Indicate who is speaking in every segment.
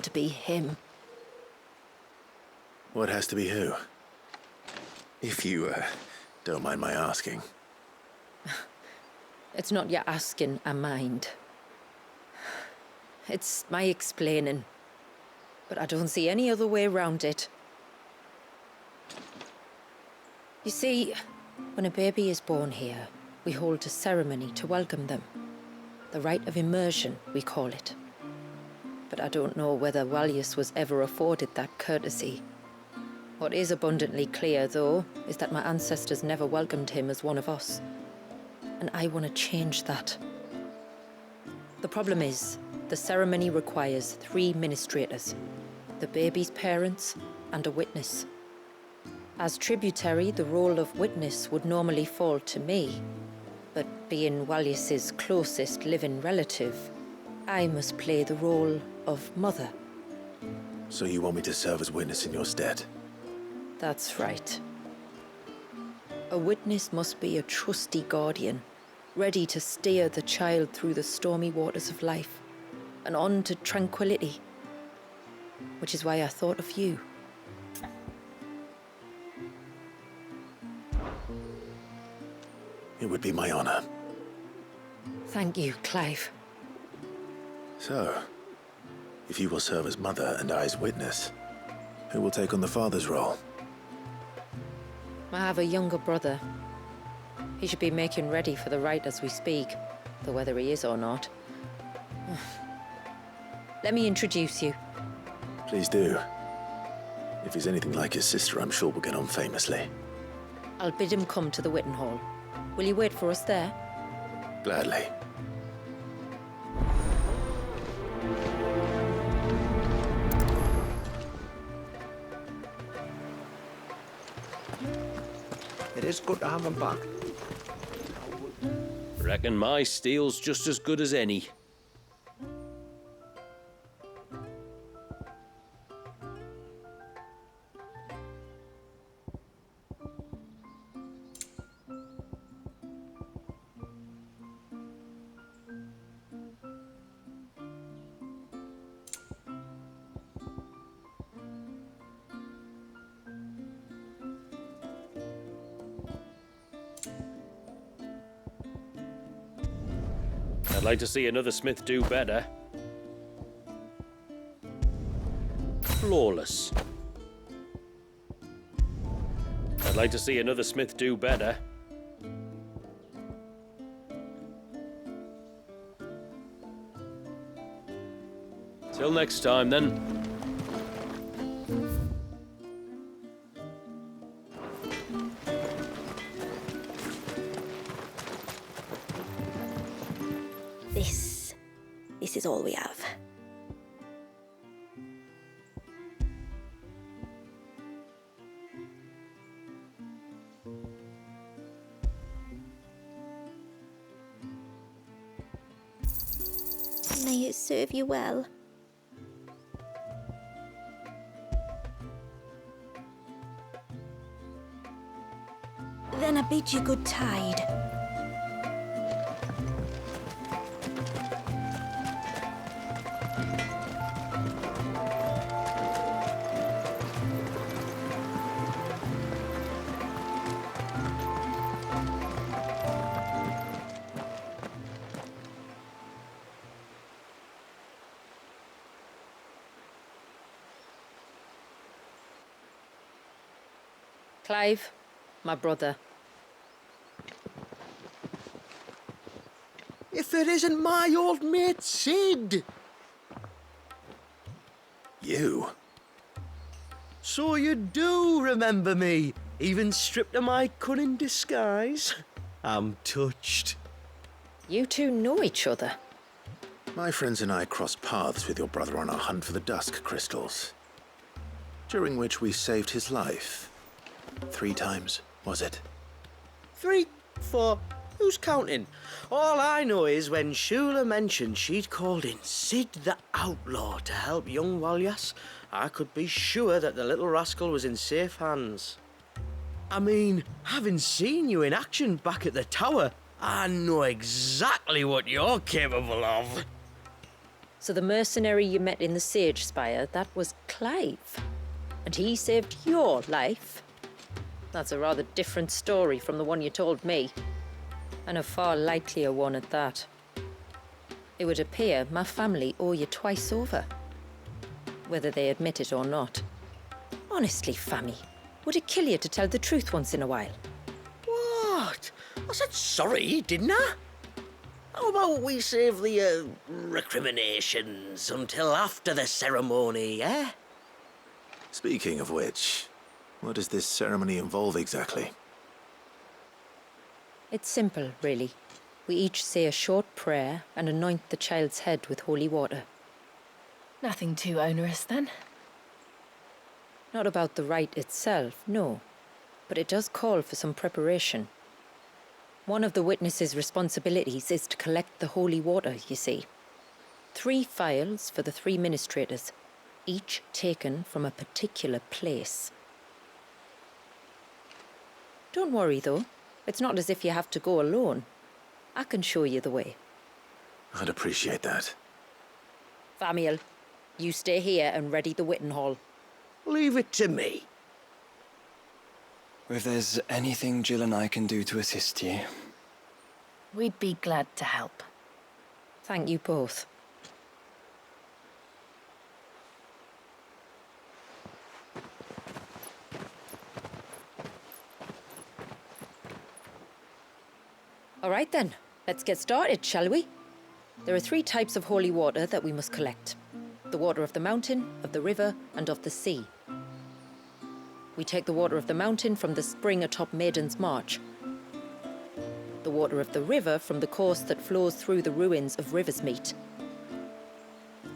Speaker 1: to be him.
Speaker 2: What has to be who? If you, don't mind my asking.
Speaker 1: It's not your asking, I mind. It's my explaining. But I don't see any other way around it. You see, when a baby is born here, we hold a ceremony to welcome them. The rite of immersion, we call it. But I don't know whether Walyus was ever afforded that courtesy. What is abundantly clear, though, is that my ancestors never welcomed him as one of us. And I want to change that. The problem is, the ceremony requires 3 ministrators, the baby's parents and a witness. As tributary, the role of witness would normally fall to me, but being Walyus's closest living relative, I must play the role of mother.
Speaker 2: So you want me to serve as witness in your stead?
Speaker 1: That's right. A witness must be a trusty guardian, ready to steer the child through the stormy waters of life and on to tranquility. Which is why I thought of you.
Speaker 2: It would be my honor.
Speaker 1: Thank you, Clive.
Speaker 2: So, if you will serve as mother and I as witness, who will take on the father's role?
Speaker 1: I have a younger brother. He should be making ready for the rite as we speak, though whether he is or not. Let me introduce you.
Speaker 2: Please do. If he's anything like his sister, I'm sure we'll get on famously.
Speaker 1: I'll bid him come to the Witten Hall. Will you wait for us there?
Speaker 2: Gladly.
Speaker 3: It is good to have him back.
Speaker 4: Reckon my steel's just as good as any. I'd like to see another smith do better. Flawless. I'd like to see another smith do better. Till next time, then.
Speaker 5: This is all we have. May it serve you well. Then I bid you good tide.
Speaker 1: Clive, my brother.
Speaker 3: If it isn't my old mate Sid!
Speaker 2: You?
Speaker 3: So you do remember me, even stripped of my cunning disguise? I'm touched.
Speaker 1: You two know each other.
Speaker 2: My friends and I crossed paths with your brother on our hunt for the dusk crystals, during which we saved his life. 3 times, was it?
Speaker 3: 3, 4, who's counting? All I know is when Shula mentioned she'd called in Sid the Outlaw to help young Walyus, I could be sure that the little rascal was in safe hands. I mean, having seen you in action back at the tower, I know exactly what you're capable of.
Speaker 1: So the mercenary you met in the Sage Spire, that was Clive. And he saved your life? That's a rather different story from the one you told me. And a far likelier one at that. It would appear my family owe you twice over. Whether they admit it or not. Honestly, Fammy, would it kill you to tell the truth once in a while?
Speaker 3: What? I said sorry, didn't I? How about we save the recriminations until after the ceremony, eh?
Speaker 2: Speaking of which, what does this ceremony involve exactly?
Speaker 1: It's simple, really. We each say a short prayer and anoint the child's head with holy water.
Speaker 6: Nothing too onerous, then.
Speaker 1: Not about the rite itself, no. But it does call for some preparation. One of the witness's responsibilities is to collect the holy water, you see. 3 phials for the 3 ministrators, each taken from a particular place. Don't worry, though. It's not as if you have to go alone. I can show you the way.
Speaker 2: I'd appreciate that.
Speaker 1: Famiel, you stay here and ready the Witten Hall.
Speaker 3: Leave it to me.
Speaker 7: If there's anything Jill and I can do to assist you.
Speaker 6: We'd be glad to help.
Speaker 1: Thank you both. All right then, let's get started, shall we? There are 3 types of holy water that we must collect. The water of the mountain, of the river, and of the sea. We take the water of the mountain from the spring atop Maiden's March. The water of the river from the course that flows through the ruins of Riversmeet.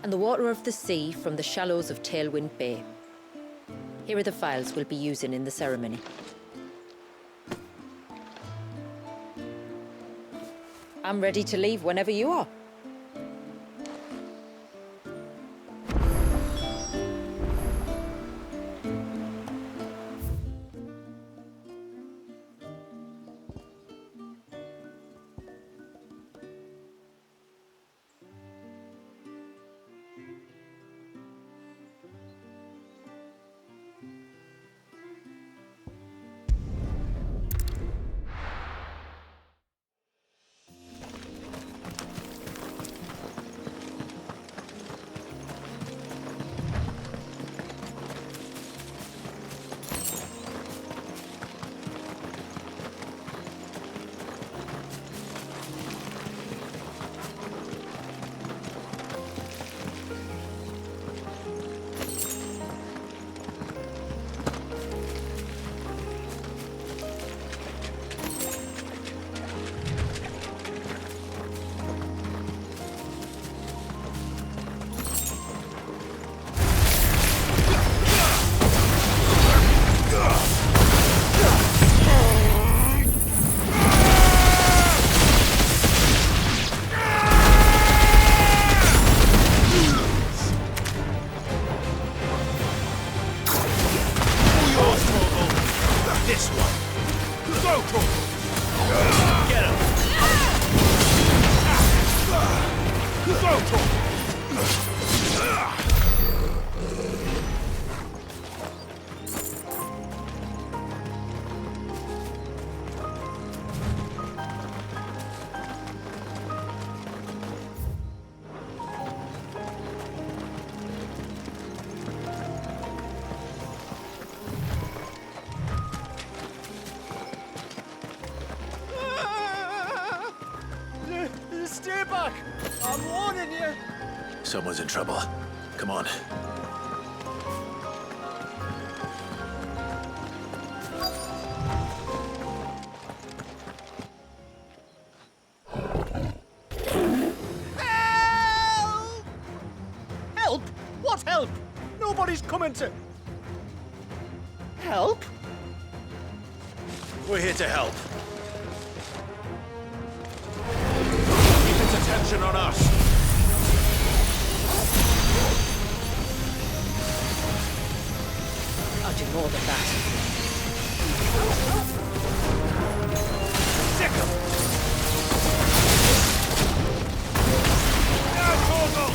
Speaker 1: And the water of the sea from the shallows of Tailwind Bay. Here are the phials we'll be using in the ceremony. I'm ready to leave whenever you are.
Speaker 8: Stay back! I'm warning you!
Speaker 2: Someone's in trouble. Come on.
Speaker 8: Help! Help? What help? Nobody's coming to... Help?
Speaker 2: We're here to help.
Speaker 8: Keep its attention on us.
Speaker 1: I'll do more than that.
Speaker 8: Sick 'em! Down, Torgal!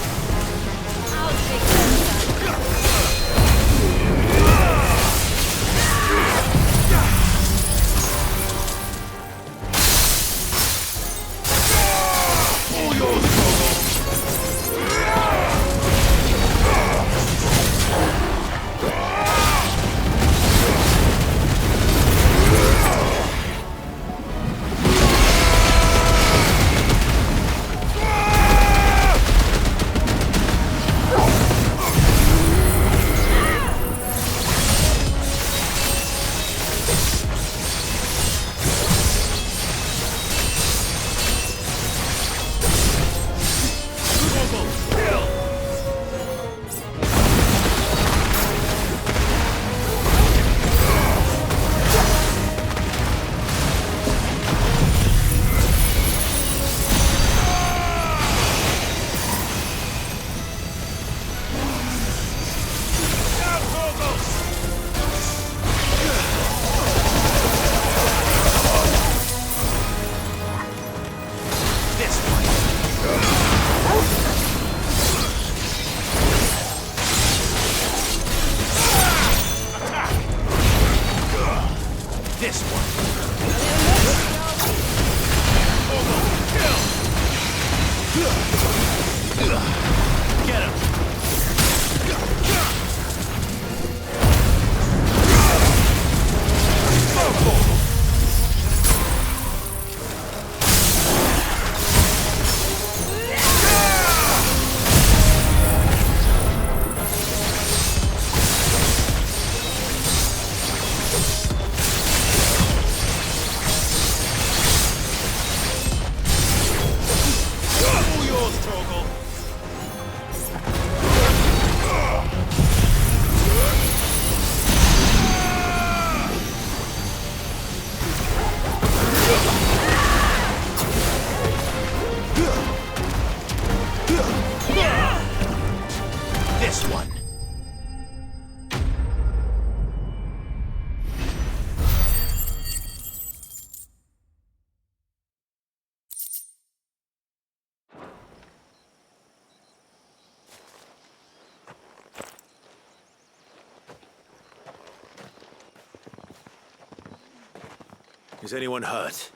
Speaker 2: Is anyone hurt?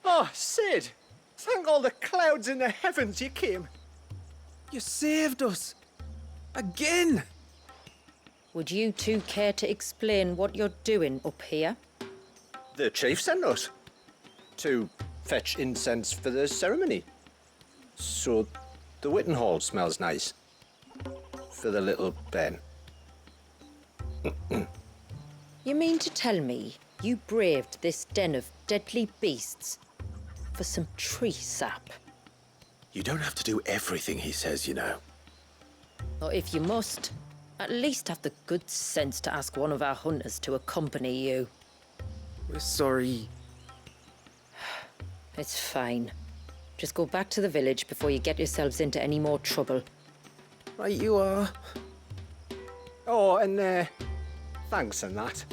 Speaker 8: Oh, Sid! Thank all the clouds in the heavens you came.
Speaker 7: You saved us. Again.
Speaker 1: Would you two care to explain what you're doing up here?
Speaker 8: The chief sent us to fetch incense for the ceremony. So the Witten Hall smells nice. For the little Ben.
Speaker 1: You mean to tell me you braved this den of deadly beasts for some tree sap?
Speaker 2: You don't have to do everything he says, you know.
Speaker 1: Or if you must, at least have the good sense to ask one of our hunters to accompany you.
Speaker 7: We're sorry.
Speaker 1: It's fine. Just go back to the village before you get yourselves into any more trouble.
Speaker 8: Right you are. Oh, and thanks and that.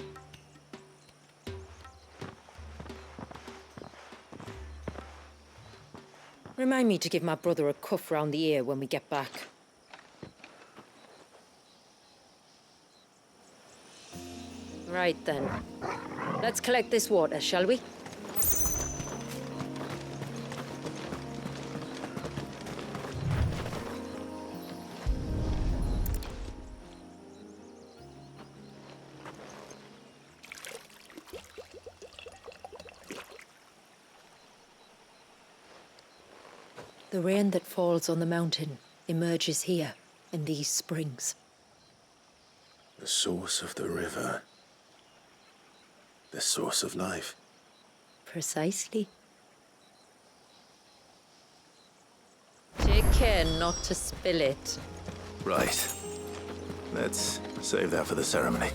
Speaker 1: Remind me to give my brother a cuff round the ear when we get back. Right then. Let's collect this water, shall we? The rain that falls on the mountain emerges here, in these springs.
Speaker 2: The source of the river. The source of life.
Speaker 1: Precisely. Take care not to spill it.
Speaker 2: Right. Let's save that for the ceremony.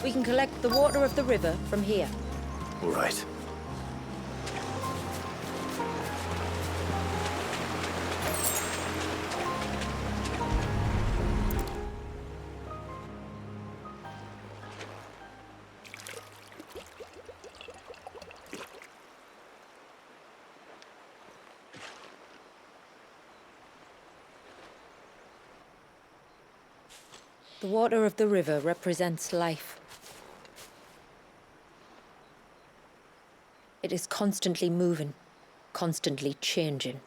Speaker 1: We can collect the water of the river from here.
Speaker 2: All right.
Speaker 1: The water of the river represents life. It is constantly moving, constantly changing.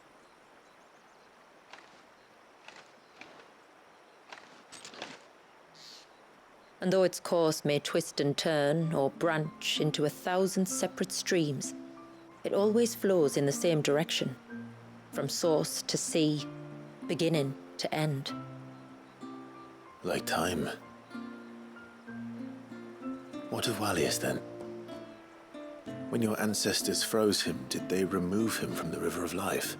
Speaker 1: And though its course may twist and turn or branch into 1,000 separate streams, it always flows in the same direction, from source to sea, beginning to end.
Speaker 2: Like time. What of Wallius then? When your ancestors froze him, did they remove him from the River of Life?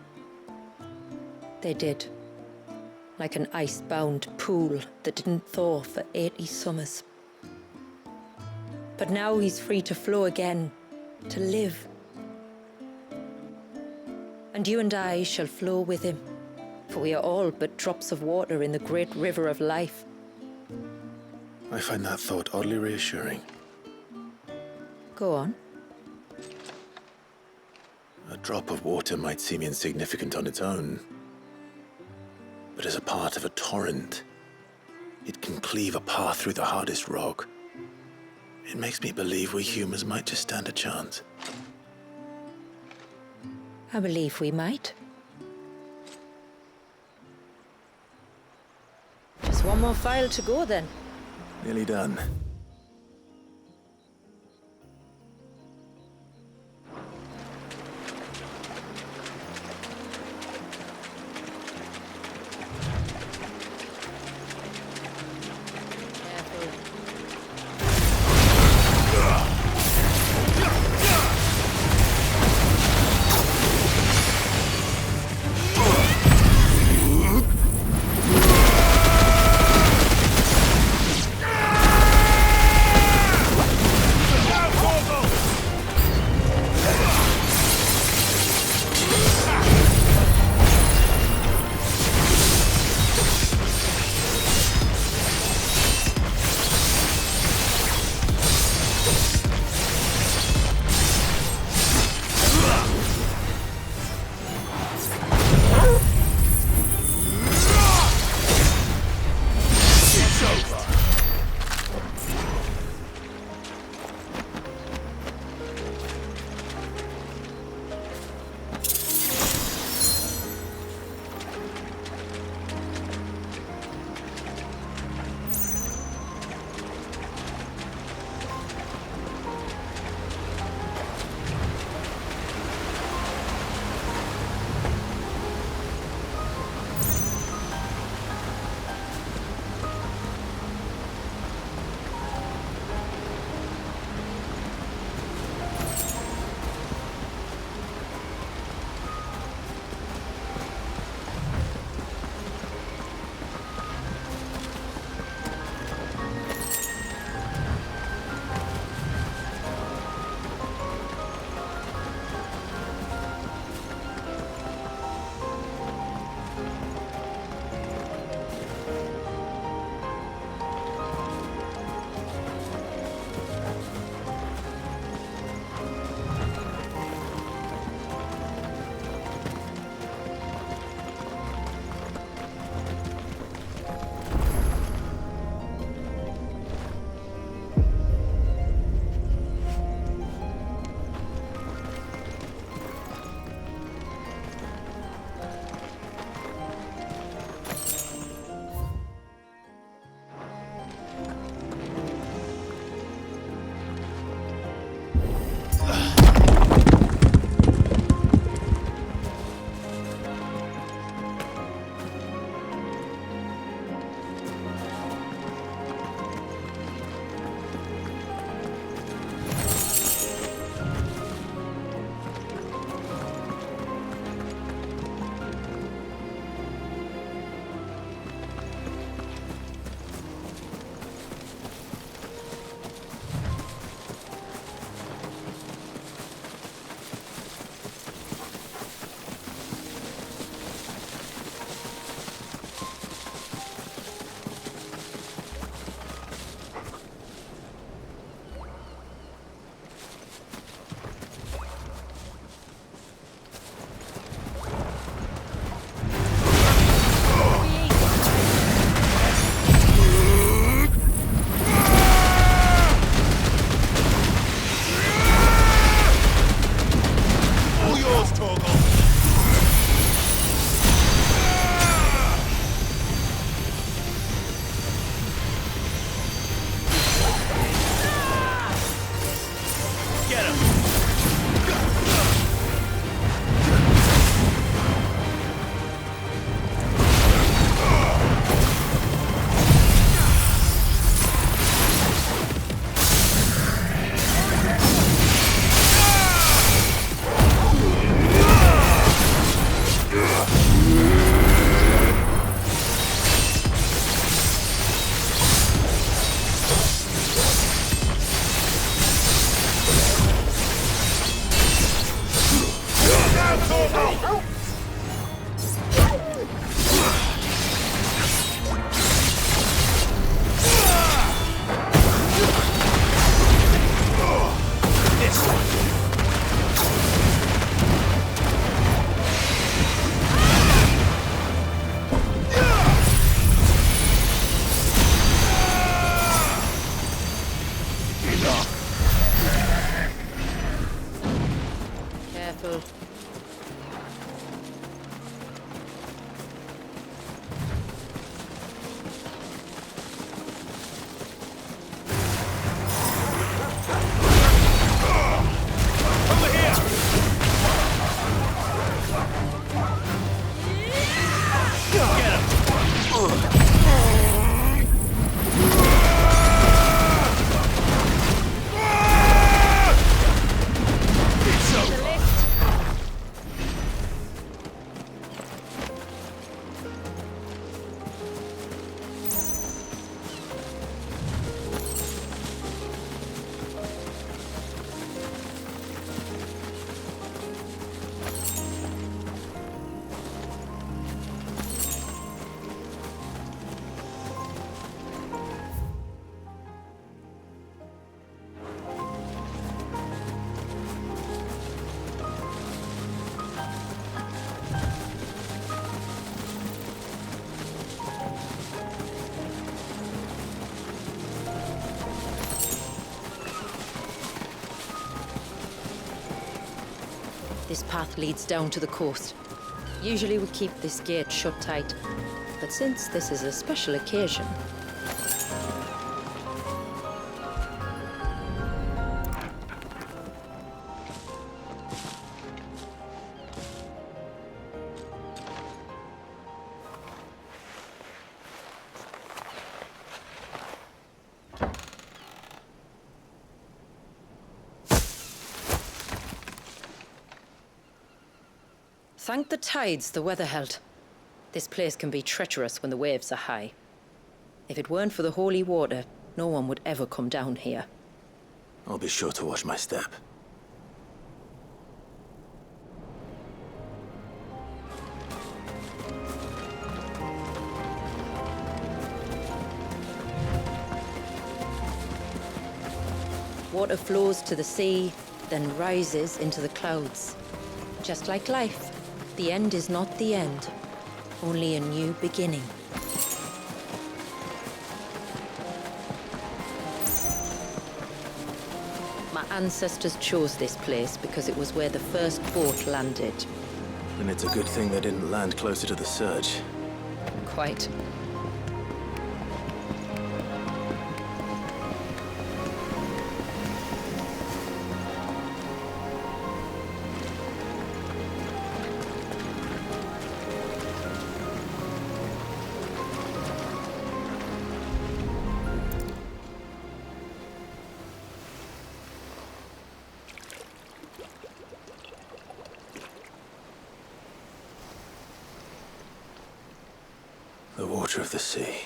Speaker 1: They did. Like an ice-bound pool that didn't thaw for 80 summers. But now he's free to flow again, to live. And you and I shall flow with him, for we are all but drops of water in the great river of life.
Speaker 2: I find that thought oddly reassuring.
Speaker 1: Go on.
Speaker 2: A drop of water might seem insignificant on its own, but as a part of a torrent, it can cleave a path through the hardest rock. It makes me believe we humans might just stand a chance.
Speaker 1: I believe we might. Just one more file to go then.
Speaker 2: Nearly done.
Speaker 1: This path leads down to the coast. Usually we keep this gate shut tight, but since this is a special occasion... Thank the tides the weather held. This place can be treacherous when the waves are high. If it weren't for the holy water, no one would ever come down here.
Speaker 2: I'll be sure to watch my step.
Speaker 1: Water flows to the sea, then rises into the clouds. Just like life, the end is not the end, only a new beginning. My ancestors chose this place because it was where the first boat landed.
Speaker 2: And it's a good thing they didn't land closer to the surge.
Speaker 1: Quite.
Speaker 2: The water of the sea.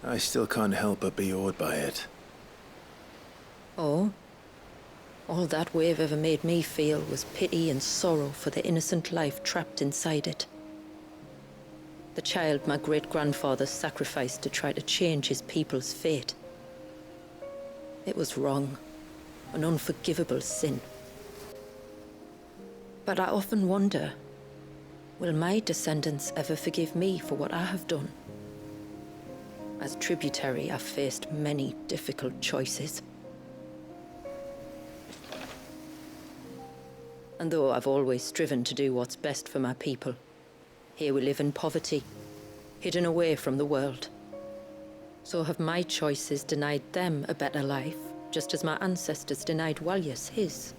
Speaker 2: I still can't help but be awed by it.
Speaker 1: Oh? All that wave ever made me feel was pity and sorrow for the innocent life trapped inside it. The child my great-grandfather sacrificed to try to change his people's fate. It was wrong, an unforgivable sin. But I often wonder, will my descendants ever forgive me for what I have done? As tributary, I've faced many difficult choices. And though I've always striven to do what's best for my people, here we live in poverty, hidden away from the world. So have my choices denied them a better life, just as my ancestors denied Walyas his?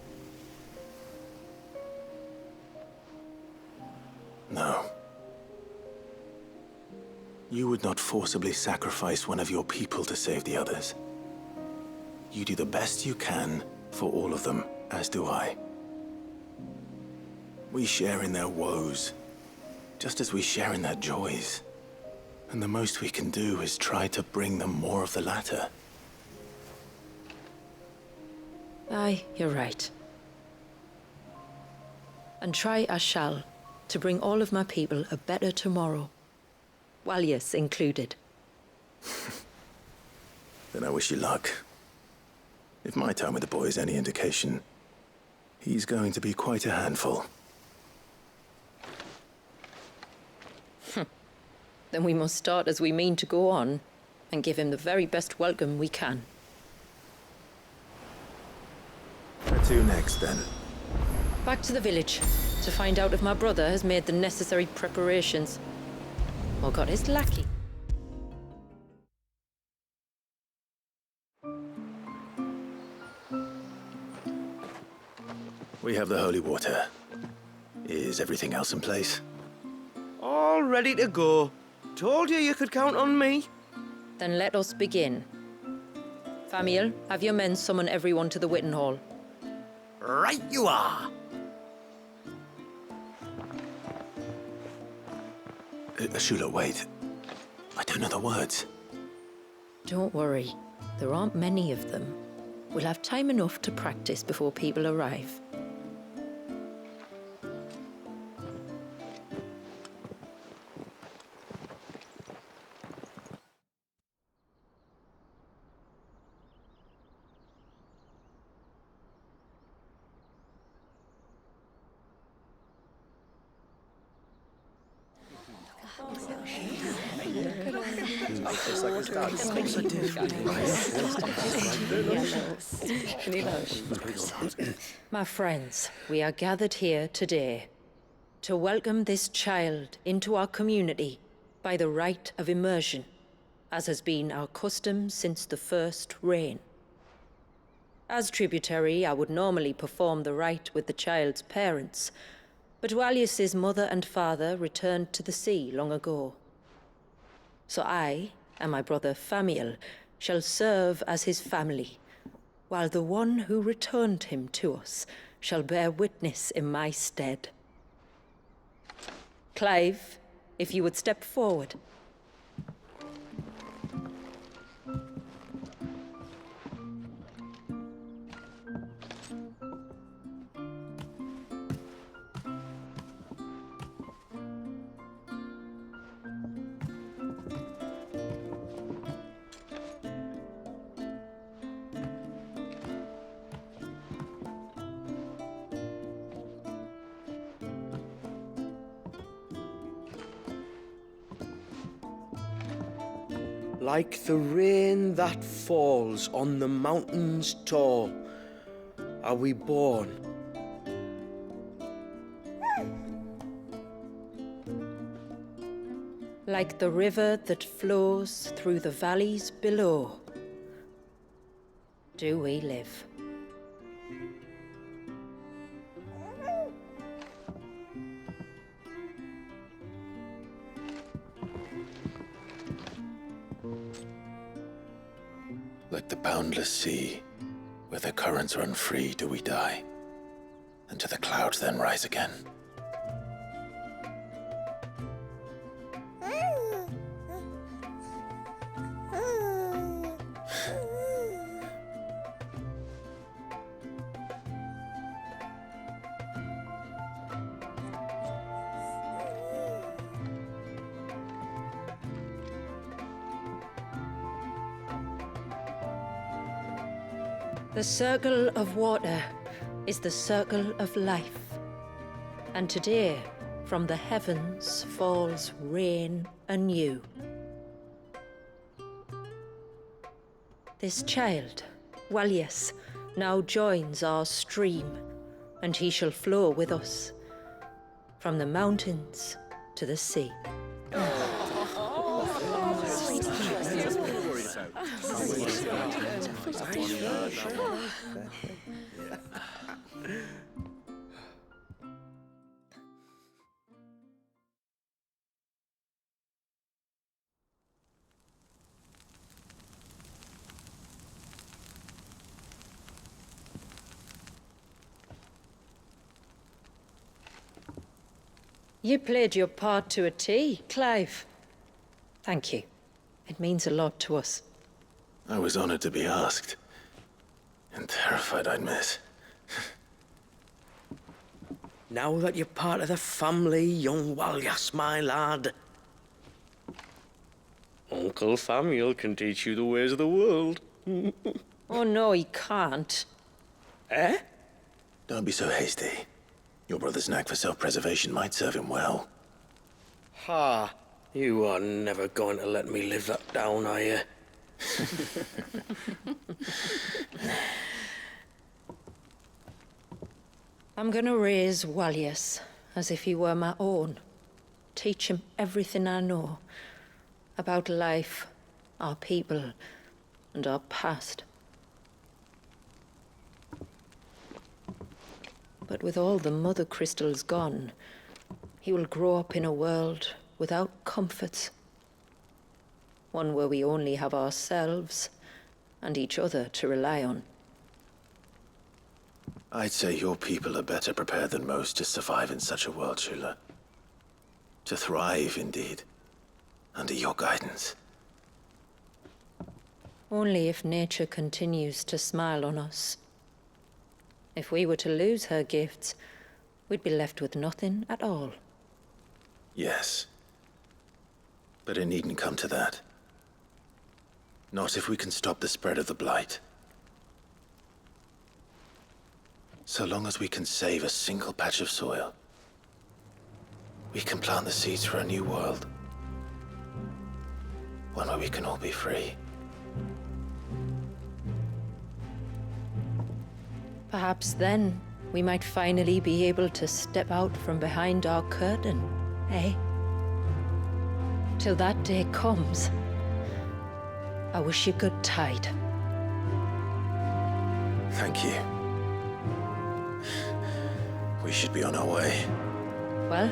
Speaker 2: No. You would not forcibly sacrifice one of your people to save the others. You do the best you can for all of them, as do I. We share in their woes, just as we share in their joys. And the most we can do is try to bring them more of the latter.
Speaker 1: Aye, you're right. And try I shall, to bring all of my people a better tomorrow. Walyas included.
Speaker 2: Then I wish you luck. If my time with the boy is any indication, he's going to be quite a handful.
Speaker 1: Then we must start as we mean to go on, and give him the very best welcome we can.
Speaker 2: Where to next, then?
Speaker 1: Back to the village, to find out if my brother has made the necessary preparations. Or got his lackey.
Speaker 2: We have the holy water. Is everything else in place?
Speaker 3: All ready to go. Told you could count on me.
Speaker 1: Then let us begin. Famiel, have your men summon everyone to the Witten Hall.
Speaker 3: Right you are.
Speaker 2: Shula, wait. I don't know the words.
Speaker 1: Don't worry, there aren't many of them. We'll have time enough to practice before people arrive. My friends, we are gathered here today to welcome this child into our community by the rite of immersion, as has been our custom since the first reign. As tributary, I would normally perform the rite with the child's parents, but Walius's mother and father returned to the sea long ago. So I and my brother Famiel shall serve as his family, while the one who returned him to us shall bear witness in my stead. Clive, if you would step forward.
Speaker 3: Like the rain that falls on the mountains tall, are we born.
Speaker 1: Like the river that flows through the valleys below, do we live.
Speaker 2: Like the boundless sea, where the currents run free, do we die, and to the clouds then rise again.
Speaker 1: The circle of water is the circle of life, and today from the heavens falls rain anew. This child, Walius, now joins our stream, and he shall flow with us from the mountains to the sea. You played your part to a T, Clive. Thank you. It means a lot to us.
Speaker 2: I was honored to be asked, and terrified I'd miss.
Speaker 3: Now that you're part of the family, young Walyas, my lad, Uncle Famiel can teach you the ways of the world.
Speaker 1: Oh no, he can't.
Speaker 3: Eh?
Speaker 2: Don't be so hasty. Your brother's knack for self-preservation might serve him well.
Speaker 3: Ha! You are never going to let me live that down, are you?
Speaker 1: I'm gonna raise Walius as if he were my own. Teach him everything I know about life, our people, and our past. But with all the mother crystals gone, he will grow up in a world without comforts. One where we only have ourselves and each other to rely on.
Speaker 2: I'd say your people are better prepared than most to survive in such a world, Shula. To thrive, indeed, under your guidance.
Speaker 1: Only if nature continues to smile on us. If we were to lose her gifts, we'd be left with nothing at all.
Speaker 2: Yes. But it needn't come to that. Not if we can stop the spread of the blight. So long as we can save a single patch of soil, we can plant the seeds for a new world. One where we can all be free.
Speaker 1: Perhaps then we might finally be able to step out from behind our curtain, eh? Till that day comes, I wish you good tide.
Speaker 2: Thank you. We should be on our way.
Speaker 1: Well,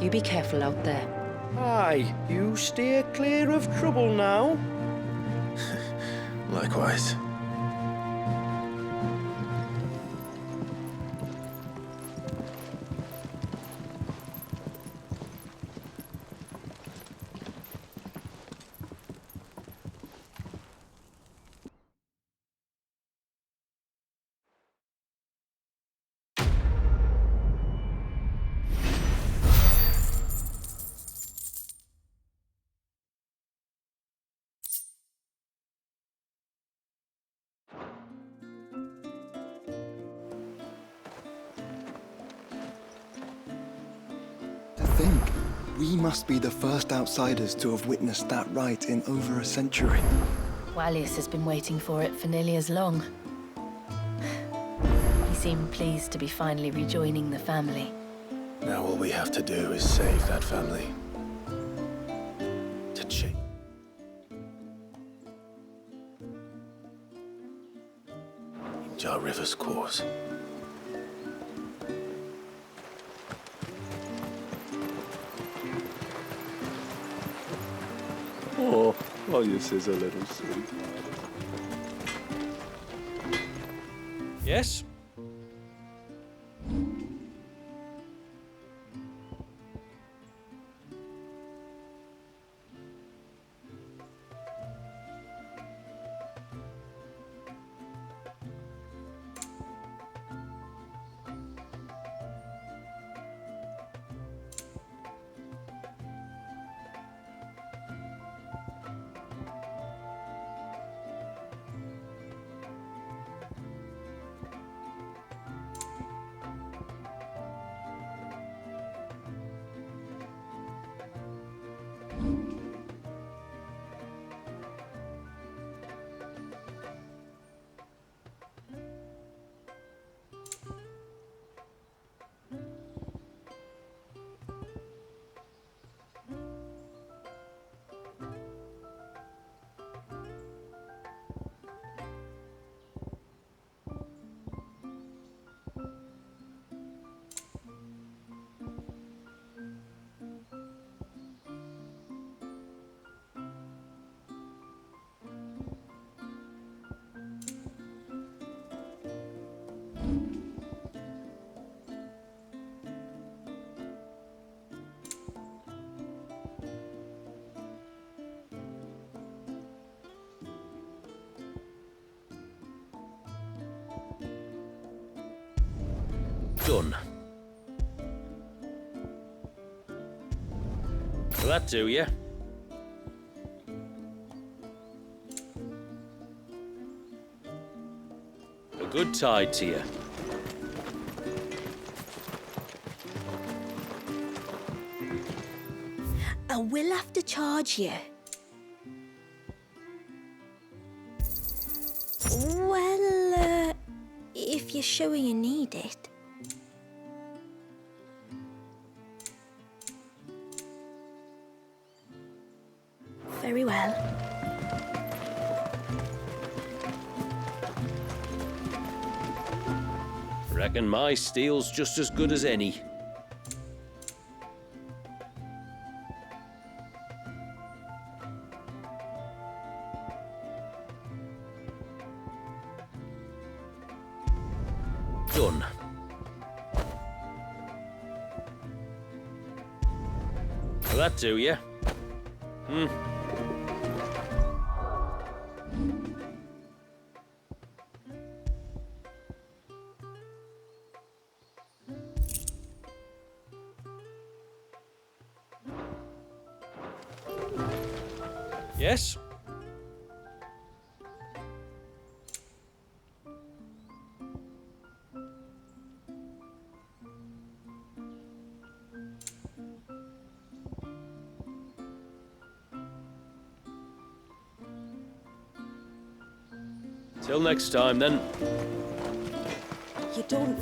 Speaker 1: you be careful out there.
Speaker 3: Aye, you steer clear of trouble now.
Speaker 2: Likewise.
Speaker 9: To think, we must be the first outsiders to have witnessed that rite in over a century.
Speaker 6: Wallius has been waiting for it for nearly as long. He seemed pleased to be finally rejoining the family.
Speaker 2: Now all we have to do is save that family. To change our river's course.
Speaker 10: Oh, Wallius is a little sweet.
Speaker 4: Yes? Done. Will that do you? A good tide to you.
Speaker 5: I will have to charge you. Well, if you're sure you need it. Very well.
Speaker 4: Reckon my steel's just as good as any. Done. Will that do you? Yes? Till next time, then.
Speaker 5: You don't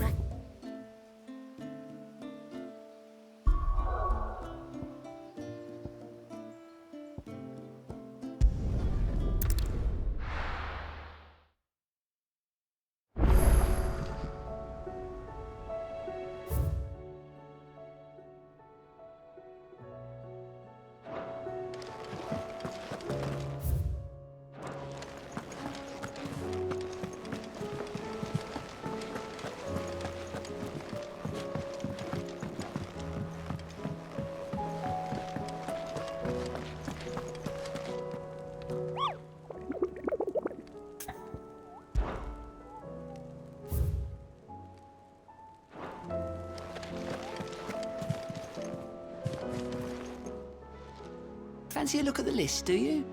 Speaker 11: Fancy a look at the list, do you?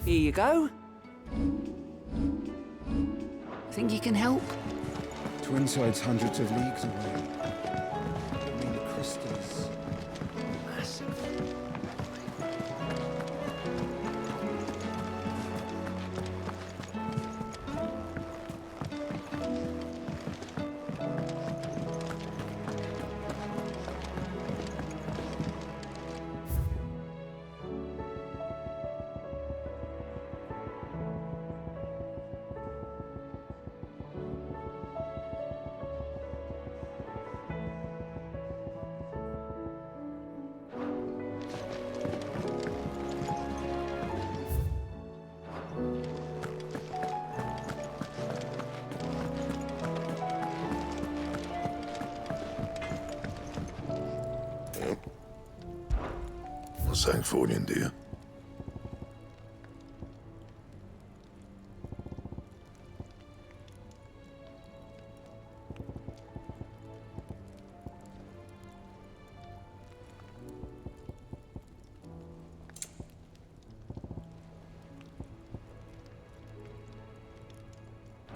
Speaker 11: Here you go. Think you can help?
Speaker 7: Twinside's hundreds of leagues away. I mean, the crystals.
Speaker 3: Massive.
Speaker 2: What's that for you, dear?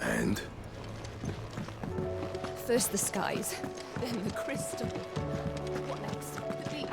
Speaker 2: And?
Speaker 6: First the skies, then the crystal. What next? The beat.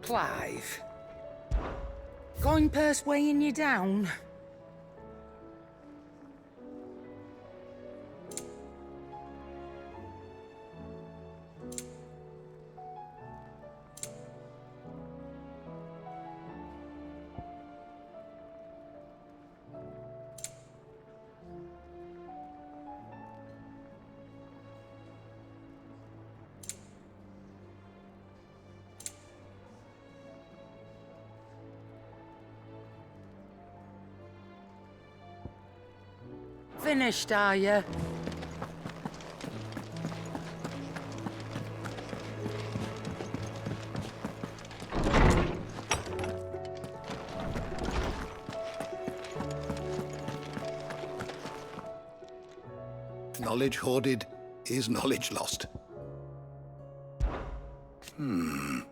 Speaker 11: Clive. Going purse weighing you down? Finished, are you?
Speaker 12: Knowledge hoarded is knowledge lost. In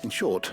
Speaker 12: short,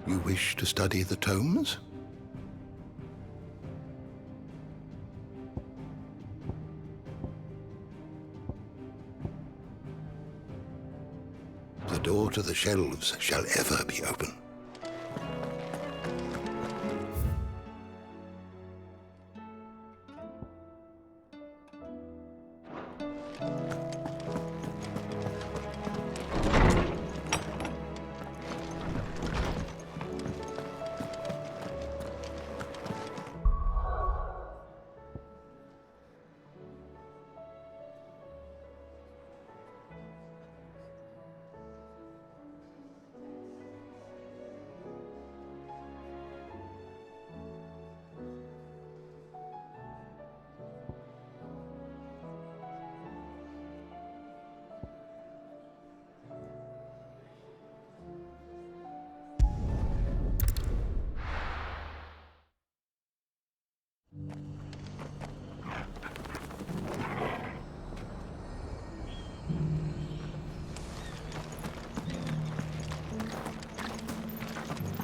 Speaker 12: you wish to study the tomes? The door to the shelves shall ever be open.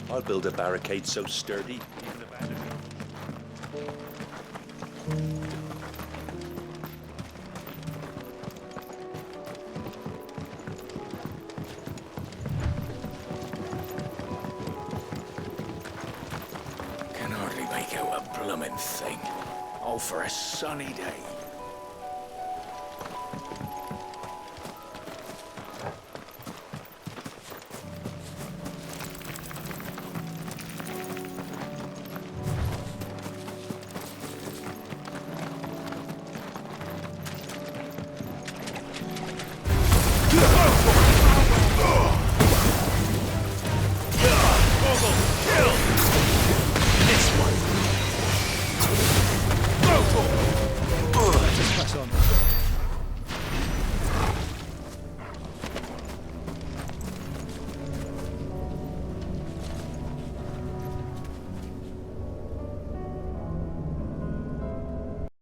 Speaker 10: I'll build a barricade so sturdy, even abandoned.
Speaker 2: Can hardly make out a bloomin' thing. All for a sunny day.
Speaker 7: Press on.